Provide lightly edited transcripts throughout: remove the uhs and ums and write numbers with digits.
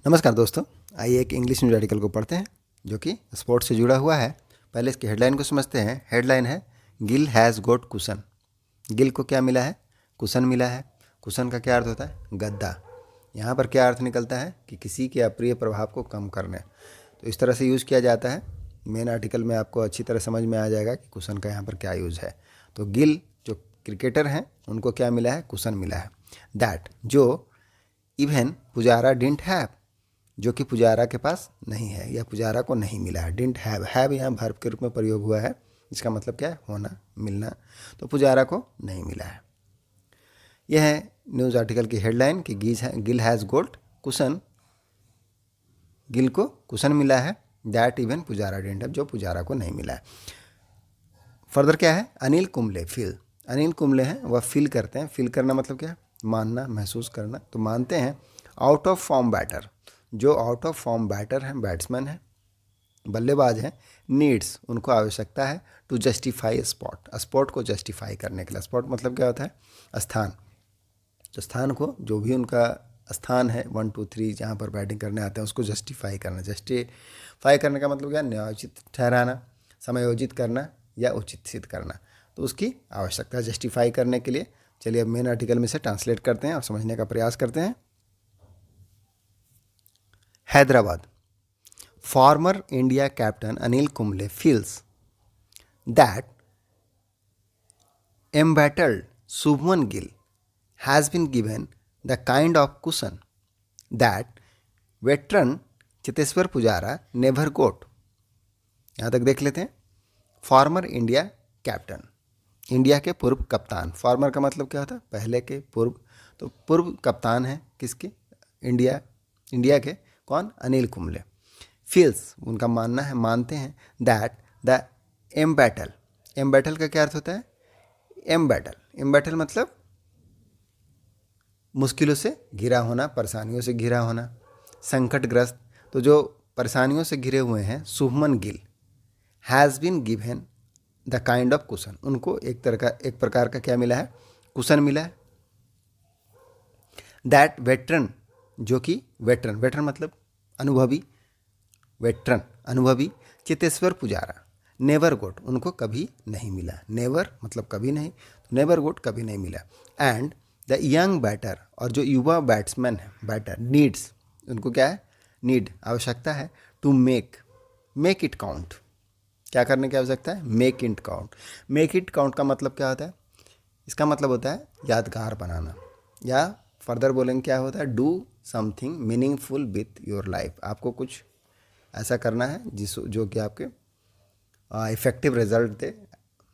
नमस्कार दोस्तों, आइए एक इंग्लिश न्यूज आर्टिकल को पढ़ते हैं जो कि स्पोर्ट्स से जुड़ा हुआ है। पहले इसकी हेडलाइन को समझते हैं। हेडलाइन है Gill has got cushion. Gill को क्या मिला है? कुशन मिला है। कुशन का क्या अर्थ होता है? गद्दा। यहाँ पर क्या अर्थ निकलता है कि किसी के अप्रिय प्रभाव को कम करने। तो इस तरह से यूज़ किया जाता है। मेन आर्टिकल में आपको अच्छी तरह समझ में आ जाएगा कि कुशन का यहाँ पर क्या यूज़ है। तो गिल जो क्रिकेटर हैं उनको क्या मिला है? कुशन मिला है। दैट जो इवन पुजारा डिडंट हैव, जो कि पुजारा के पास नहीं है या पुजारा को नहीं मिला है। डिडंट हैव यहाँ वर्ब के रूप में प्रयोग हुआ है। इसका मतलब क्या है? होना, मिलना। तो पुजारा को नहीं मिला है। यह है न्यूज़ आर्टिकल की हेडलाइन कि Gill has got cushion. Gill को कुशन मिला है। That even Pujara didn't have, जो पुजारा को नहीं मिला है। फर्दर क्या है? अनिल कुंबले फील। अनिल कुंबले हैं वह फील करते हैं। फील करना मतलब क्या है? मानना, महसूस करना। तो मानते हैं आउट ऑफ फॉर्म बैटर, जो आउट ऑफ फॉर्म बैटर हैं, बैट्समैन हैं, बल्लेबाज हैं, नीड्स, उनको आवश्यकता है टू जस्टिफाई स्पॉट, स्पॉट को जस्टिफाई करने के लिए। स्पॉट मतलब क्या होता है? स्थान। तो स्थान को, जो भी उनका स्थान है 1 2 3 जहाँ पर बैटिंग करने आते हैं उसको जस्टिफाई करना। जस्टिफाई करने का मतलब क्या? न्यायोचित ठहराना, समायोजित करना या उचित सिद्ध करना। तो उसकी आवश्यकता जस्टिफाई करने के लिए। चलिए अब मेन आर्टिकल में से ट्रांसलेट करते हैं और समझने का प्रयास करते हैं। Hyderabad. Former India captain Anil Kumble feels that embattled Shubman Gill has been given the kind of cushion that veteran Chiteswar Pujara never got. यहाँ तक देख लेते हैं। फॉर्मर इंडिया कैप्टन, इंडिया के पूर्व कप्तान। फॉर्मर का मतलब क्या होता है? पहले के, पूर्व। तो पूर्व कप्तान है किसके? इंडिया के। कौन? अनिल कुंबले। फील्स, उनका मानना है, मानते हैं, दैट द एम्बैटल। एम्बैटल का क्या अर्थ होता है? एम्बैटल मतलब मुश्किलों से घिरा होना, परेशानियों से घिरा होना, संकटग्रस्त। तो जो परेशानियों से घिरे हुए हैं, Shubman Gill, has been given the kind of cushion, उनको एक प्रकार का क्या मिला है? कुशन मिला है। दैट वेटरन, जो कि वेटरन मतलब अनुभवी, वेटरन अनुभवी, चेतेश्वर पुजारा, नेवर गोट, उनको कभी नहीं मिला। नेवर मतलब कभी नहीं, तो नेवर गोट कभी नहीं मिला। एंड द यंग बैटर, और जो युवा बैट्समैन है, बैटर, नीड्स, उनको क्या है? नीड, आवश्यकता है, टू मेक इट काउंट। क्या करने की आवश्यकता है? Make it count. Make it count का मतलब क्या होता है? इसका मतलब होता है यादगार बनाना, या फर्दर बोलेंगे क्या होता है? Do something meaningful with your life. आपको कुछ ऐसा करना है जो कि आपके इफ़ेक्टिव रिजल्ट दे,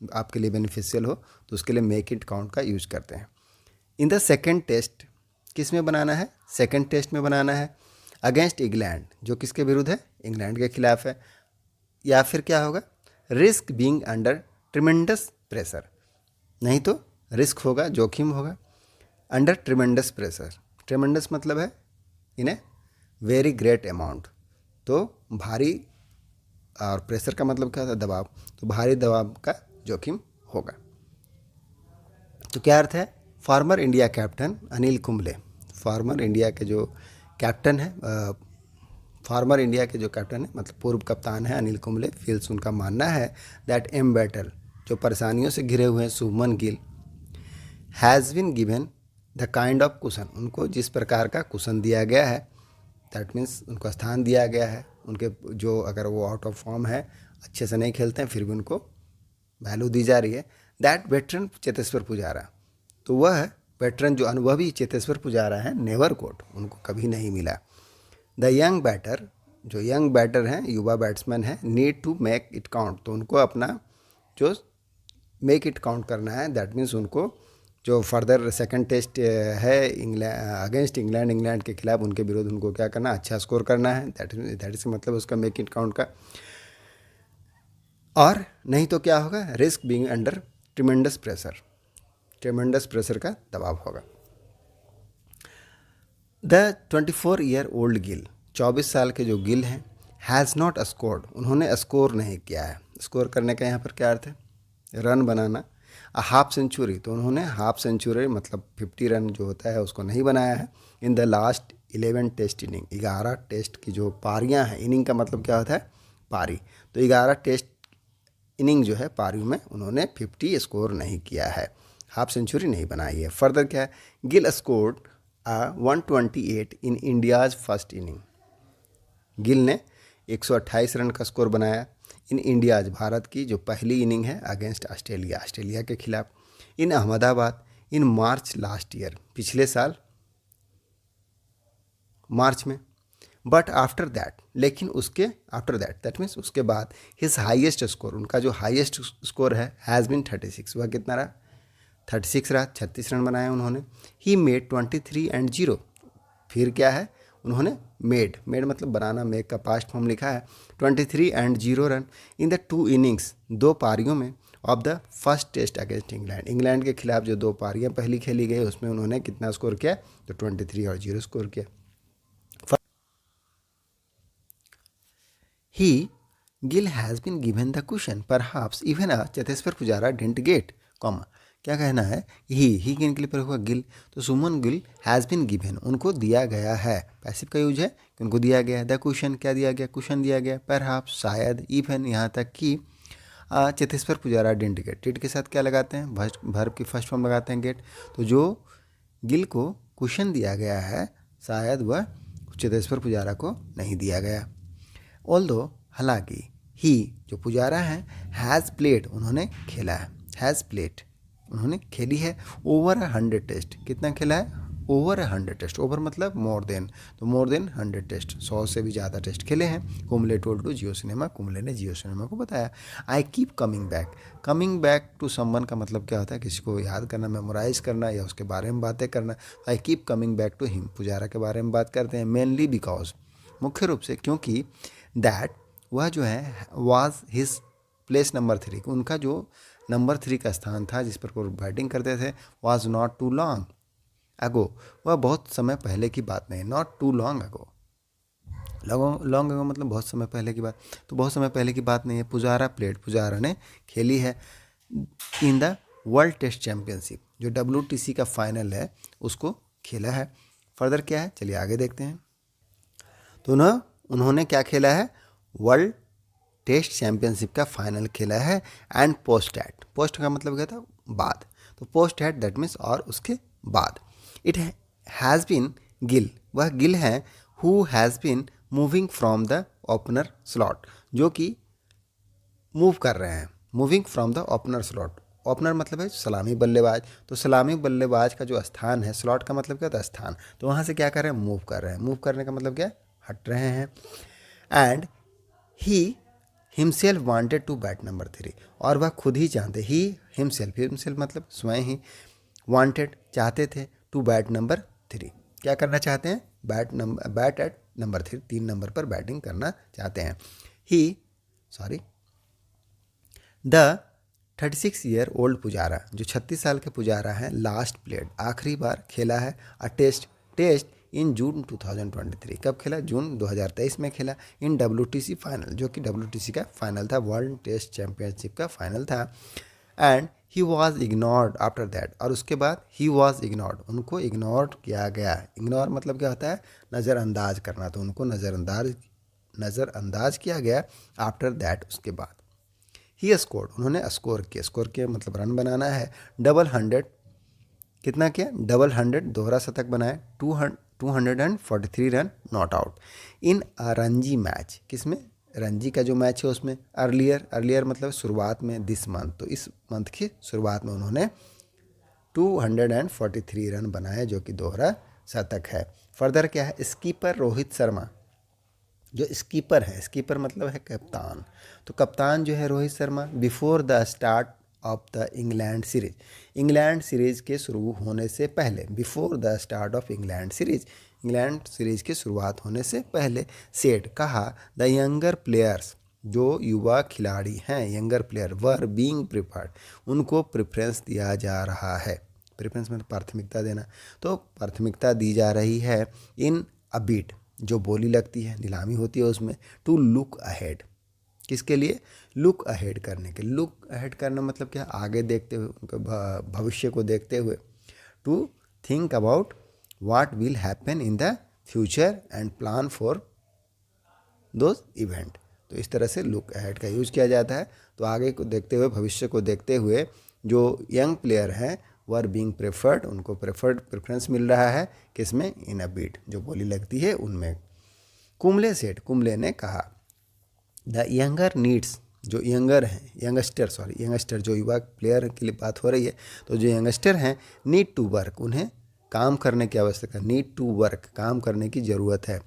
आपके लिए बेनिफिशियल हो, तो उसके लिए मेक इट काउंट का यूज करते हैं। इन द सेकेंड टेस्ट, किस में बनाना है? सेकेंड टेस्ट में बनाना है अगेंस्ट इंग्लैंड, जो किसके विरुद्ध है? इंग्लैंड के खिलाफ है। या फिर क्या होगा? Risk being under tremendous pressure, नहीं तो रिस्क होगा, जोखिम होगा, अंडर ट्रिमेंडस प्रेशर। ट्रिमेंडस मतलब है इन ए वेरी ग्रेट अमाउंट, तो भारी, और प्रेशर का मतलब क्या होता है? दबाव। तो भारी दबाव का जोखिम होगा। तो क्या अर्थ है? Farmer India captain Anil Kumble, farmer India के जो कैप्टन है, फॉर्मर इंडिया के जो कैप्टन है मतलब पूर्व कप्तान है अनिल कुंबले, फील्स, उनका मानना है दैट एम्बैटल, जो परेशानियों से घिरे हुए हैं, Shubman Gill, has been given the kind of cushion, उनको जिस प्रकार का कुशन दिया गया है, दैट मीन्स उनको स्थान दिया गया है, उनके जो, अगर वो आउट ऑफ फॉर्म है, अच्छे से नहीं खेलते हैं, फिर भी उनको वैल्यू दी जा रही है। दैट वेटरन चेतेश्वर पुजारा, तो वह वेटरन जो अनुभवी चेतेश्वर पुजारा है, नेवर गोट, उनको कभी नहीं मिला। द यंग बैटर, जो यंग बैटर हैं, युवा बैट्समैन हैं, need to make it count, तो उनको अपना जो मेक इट काउंट करना है। दैट मीन्स उनको जो फर्दर सेकंड टेस्ट है अगेंस्ट इंग्लैंड के खिलाफ, उनके विरुद्ध उनको क्या करना? अच्छा स्कोर करना है। दैट इज मतलब उसका मेक इट काउंट का। और नहीं तो क्या होगा? Risk being under tremendous pressure, tremendous pressure का दबाव होगा। द 24-year-old गिल, 24 साल के जो गिल हैं, हैज़ नॉट स्कोर्ड, उन्होंने स्कोर नहीं किया है। स्कोर करने का यहाँ पर क्या अर्थ है? रन बनाना। हाफ सेंचुरी, तो उन्होंने हाफ सेंचुरी मतलब 50 रन जो होता है उसको नहीं बनाया है। In the last 11 test inning, 11 test की जो पारियां हैं, इनिंग का मतलब क्या होता है पारी, तो 11 टेस्ट इनिंग जो है पारियों में उन्होंने 50 स्कोर नहीं किया है, हाफ सेंचुरी नहीं बनाई है। फर्दर क्या है, Gill scored 128 in India's first inning, Gill ने 128 रन का स्कोर बनाया इन इंडियाज, भारत की जो पहली इनिंग है अगेंस्ट ऑस्ट्रेलिया, ऑस्ट्रेलिया के खिलाफ, इन अहमदाबाद इन मार्च लास्ट ईयर, पिछले साल मार्च में। बट आफ्टर दैट, लेकिन उसके आफ्टर दैट, दैट मीन्स उसके बाद, हिज हाईएस्ट स्कोर, उनका जो हाईएस्ट स्कोर है हैज़ बिन 36, वह कितना रहा 36 रहा, 36 रन बनाए उन्होंने। ही मेड 23 एंड 0, फिर क्या है उन्होंने मेड मतलब बनाना, मेक का पास्ट फॉर्म लिखा है, 23 and 0 run in the 2 innings, 2 पारियों में, of the first test against England, England के खिलाफ जो 2 पारियां पहली खेली गई उसमें उन्होंने कितना स्कोर किया, तो 23 और 0 स्कोर किया। He, Gill has been given the cushion, perhaps even a Cheteshwar Pujara didn't get, comma, क्या कहना है, ही किन के लिए प्रयोग हुआ, गिल, तो सुमन गिल हैज़ बिन गिवन, उनको दिया गया है, पैसिव का यूज है कि उनको दिया गया है। द क्वेश्चन, क्या दिया गया, क्वेश्चन दिया गया, परहैप्स शायद, इवन यहाँ तक कि Cheteshwar Pujara didn't get, did के साथ क्या लगाते हैं, वर्ब की फर्स्ट फॉर्म लगाते हैं गेट, तो जो गिल को क्वेश्चन दिया गया है शायद वह चतेश्वर पुजारा को नहीं दिया गया। ऑल्दो, हालांकि, ही जो पुजारा है, हैज़ प्लेड, उन्होंने खेला है, हैज़ प्लेड उन्होंने खेली है, ओवर 100 टेस्ट, कितना खेला है, ओवर 100 टेस्ट, ओवर मतलब मोर देन, तो मोर देन 100 टेस्ट, 100 से भी ज़्यादा टेस्ट खेले हैं। कुंबले टोल्ड टू जियो सिनेमा, कुंबले ने जियो सिनेमा को बताया। I keep coming back to someone का मतलब क्या होता है, किसी को याद करना, मेमोराइज करना या उसके बारे में बातें करना। I keep coming back to him, Pujara के बारे में बात करते हैं, मेनली बिकॉज, मुख्य रूप से क्योंकि, दैट वह जो है, वाज हिज प्लेस नंबर 3, उनका जो नंबर 3 का स्थान था जिस पर वो बैटिंग करते थे, was not too long ago, वह बहुत समय पहले की बात नहीं, not too long ago, long ago मतलब बहुत समय पहले की बात, तो बहुत समय पहले की बात नहीं है। पुजारा प्लेड, पुजारा ने खेली है in the world test championship, जो WTC का फाइनल है उसको खेला है। फर्दर क्या है, चलिए आगे देखते हैं। तो ना उन्होंने क्या खेला है, वर्ल्ड टेस्ट चैंपियनशिप का फाइनल खेला है। एंड पोस्ट एट, पोस्ट का मतलब क्या था, बाद, तो पोस्ट एट दैट मीन्स और उसके बाद। इट हैज़ बीन गिल, वह गिल है, who has been moving from the opener slot, जो कि मूव कर रहे हैं, moving from the opener slot, opener मतलब है सलामी बल्लेबाज, तो सलामी बल्लेबाज का जो स्थान है, स्लॉट का मतलब क्या होता है स्थान, तो वहाँ से क्या कर रहे हैं, मूव कर रहे हैं, मूव करने का मतलब क्या है, हट रहे हैं। And he himself wanted to bat number 3, और वह खुद ही चाहते, ही हिमसेल्फ मतलब स्वयं ही, वांटेड चाहते थे, टू बैट नंबर 3, क्या करना चाहते हैं, बैट एट नंबर 3, 3 नंबर पर बैटिंग करना चाहते हैं। द 36 ईयर ओल्ड पुजारा, जो 36 साल के पुजारा हैं, लास्ट प्लेड, आखिरी बार खेला है अ टेस्ट इन जून 2023, कब खेला, जून 2023 में खेला, इन WTC फाइनल, जो कि WTC का फाइनल था, वर्ल्ड टेस्ट चैंपियनशिप का फाइनल था। And he was ignored after that, और उसके बाद ही वॉज इग्नोर्ड, उनको इग्नोर किया गया। इग्नोर मतलब क्या होता है, नज़रअंदाज करना, तो उनको नज़रअंदाज किया गया आफ्टर दैट, उसके बाद। ही स्कोर्ड, उन्होंने स्कोर किया मतलब रन बनाना है, 100, कितना किया, 100 दोहरा शतक बनाए, 243 run not out in Ranji match, किसमें, रणजी का जो मैच है उसमें, अर्लियर मतलब शुरुआत में, दिस मंथ, तो इस मंथ की शुरुआत में उन्होंने 243 रन बनाए, जो कि दोहरा शतक है। फर्दर क्या है, स्कीपर रोहित शर्मा, जो स्कीपर है, स्कीपर मतलब है कप्तान, तो कप्तान जो है Rohit Sharma, before the start of the England series के शुरू होने से पहले, before the start of England series के शुरुआत होने से पहले, सेड कहा, द यंगर प्लेयर्स, जो युवा खिलाड़ी हैं, younger player, were being preferred, उनको प्रेफरेंस दिया जा रहा है, प्रेफरेंस मतलब प्राथमिकता देना, तो प्राथमिकता दी जा रही है, इन अ बीट, जो बोली लगती है, नीलामी होती है उसमें, टू लुक अहेड, किसके लिए, लुक अहेड करने के, लुक अहेड करना मतलब क्या, आगे देखते हुए, उनके भविष्य को देखते हुए, to think about what will happen in the future and plan for those event. तो इस तरह से लुक अहेड का यूज किया जाता है। तो आगे को देखते हुए, भविष्य को देखते हुए जो यंग प्लेयर हैं वो आर बीइंग प्रेफर्ड, उनको प्रेफरेंस मिल रहा है किसमें, इन अ बीट, जो बोली लगती है उनमें। कुंबले सेठ, कुंबले ने कहा, द यंगर नीड्स, जो यंगर हैं, यंगस्टर जो युवा प्लेयर के लिए बात हो रही है, तो जो यंगस्टर हैं नीड टू वर्क, उन्हें काम करने की आवश्यकता, नीड टू वर्क, काम करने की ज़रूरत है,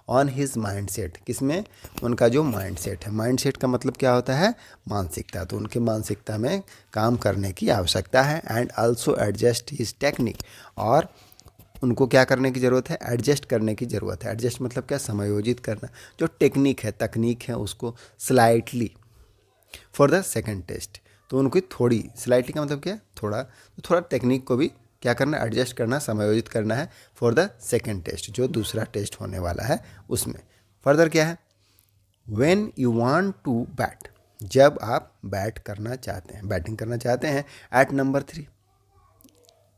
ऑन हिज माइंड सेट, किसमें, उनका जो माइंड सेट है। माइंड सेट का मतलब क्या होता है, मानसिकता। तो उनके मानसिकता में काम करने की आवश्यकता है। And also adjust his technique, और उनको क्या करने की ज़रूरत है, एडजस्ट करने की ज़रूरत है। एडजस्ट मतलब क्या, समायोजित करना। जो टेक्निक है, तकनीक है, उसको slightly for the second test, तो उनको थोड़ी, स्लाइटली का मतलब क्या है, थोड़ा, तो थोड़ा टेक्निक को भी क्या करना, एडजस्ट करना, समायोजित करना है फॉर द सेकंड टेस्ट, जो दूसरा टेस्ट होने वाला है उसमें। फर्दर क्या है, when you want to bat, जब आप बैट करना चाहते हैं, बैटिंग करना चाहते हैं, एट नंबर 3,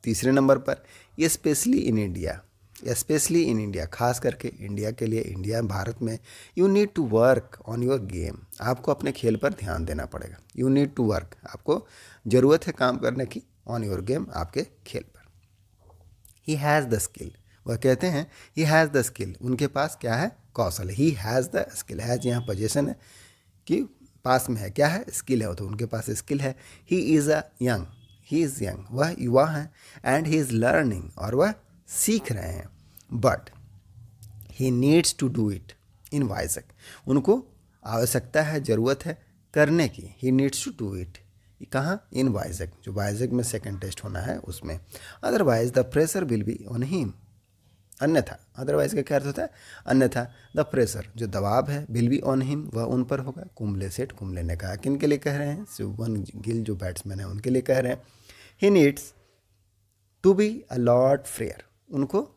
तीसरे नंबर पर, specially in India, specially in India, खास करके इंडिया के लिए, इंडिया भारत में, you need to work on your game, आपको अपने खेल पर ध्यान देना पड़ेगा। यू नीड टू वर्क, आपको ज़रूरत है काम करने की, ऑन योर गेम, आपके खेल पर। ही हैज़ द स्किल, वह कहते हैं ही हैज़ द स्किल, उनके पास क्या है, कौशल। He has the skill, has यहाँ पोजीशन है कि पास में है, क्या है, स्किल है, तो उनके पास स्किल है। He is a young, he is young, वह युवा हैं, एंड ही इज़ लर्निंग, और वह सीख रहे हैं। But he needs to do it in वाइजक, उनको आवश्यकता है, ज़रूरत है करने की। He needs to do it कहाँ, इन वाइजक, जो वाइजक में सेकंड टेस्ट होना है उसमें। Otherwise the pressure will be on him, अन्यथा, अदरवाइज का क्या अर्थ होता है, अन्यथा, द प्रेशर, जो दबाव है, विल बी ऑन हिम, वह उन पर होगा। कुंबले सेठ, कुंबले ने कहा, किन के लिए कह रहे हैं, शुभमन गिल जो बैट्समैन है उनके लिए कह रहे हैं। He needs to be a lot freer, उनको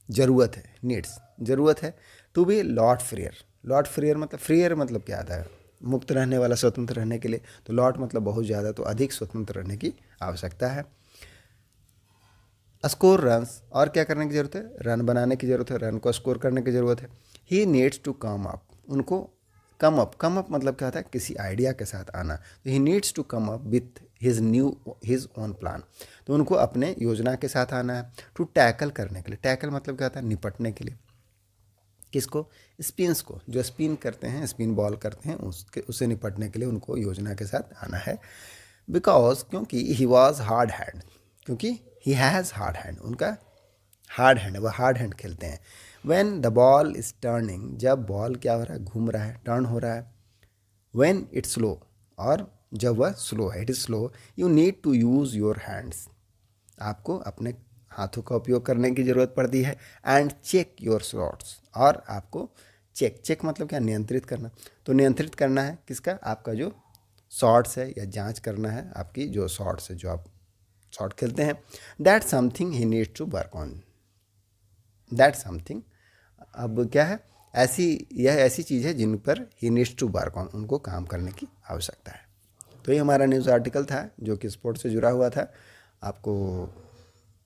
ज़रूरत है, नीड्स ज़रूरत है, to be lot freer. Lot freer मतलब, फ्रेयर मतलब क्या आता है, मुक्त रहने वाला, स्वतंत्र रहने के लिए। तो लॉट मतलब बहुत ज़्यादा, तो अधिक स्वतंत्र रहने की आवश्यकता है। स्कोर रन्स, और क्या करने की ज़रूरत है, रन बनाने की ज़रूरत है, रन को स्कोर करने की ज़रूरत है। He needs to come up, उनको कम अप मतलब क्या होता है, किसी आइडिया के साथ आना। तो he needs to come up with his own plan, तो उनको अपने योजना के साथ आना है। टू टैकल करने के लिए, टैकल मतलब क्या होता है, निपटने के लिए। किसको, स्पिन्स को, जो स्पिन करते हैं, स्पिन बॉल करते हैं, उससे निपटने के लिए उनको योजना के साथ आना है। बिकॉज, क्योंकि ही वॉज हार्ड हैंड, क्योंकि ही हैज़ हार्ड हैंड, उनका हार्ड हैंड है, वह हार्ड हैंड खेलते हैं। When the ball is turning, जब बॉल क्या हो रहा है, घूम रहा है, टर्न हो रहा है। व्हेन इट्स स्लो, और जब वह स्लो है, it is slow, you need to use your hands, आपको अपने हाथों का उपयोग करने की ज़रूरत पड़ती है। एंड चेक योर शॉट्स, और आपको चेक मतलब क्या, नियंत्रित करना। तो नियंत्रित करना है किसका, आपका जो शॉट्स है, या जांच करना है आपकी जो शॉट्स है, जो आप शॉट खेलते हैं। That something he needs to work on, that something, अब क्या है, यह ऐसी चीज़ है जिन पर he needs to work on, उनको काम करने की आवश्यकता है। तो ये हमारा न्यूज़ आर्टिकल था जो कि स्पोर्ट्स से जुड़ा हुआ था।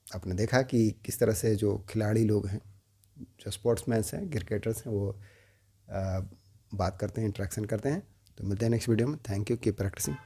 आपने देखा कि किस तरह से जो खिलाड़ी लोग हैं, जो स्पोर्ट्समैन हैं, क्रिकेटर्स हैं, वो बात करते हैं, इंटरेक्शन करते हैं। तो मिलते हैं नेक्स्ट वीडियो में। Thank you, keep practising.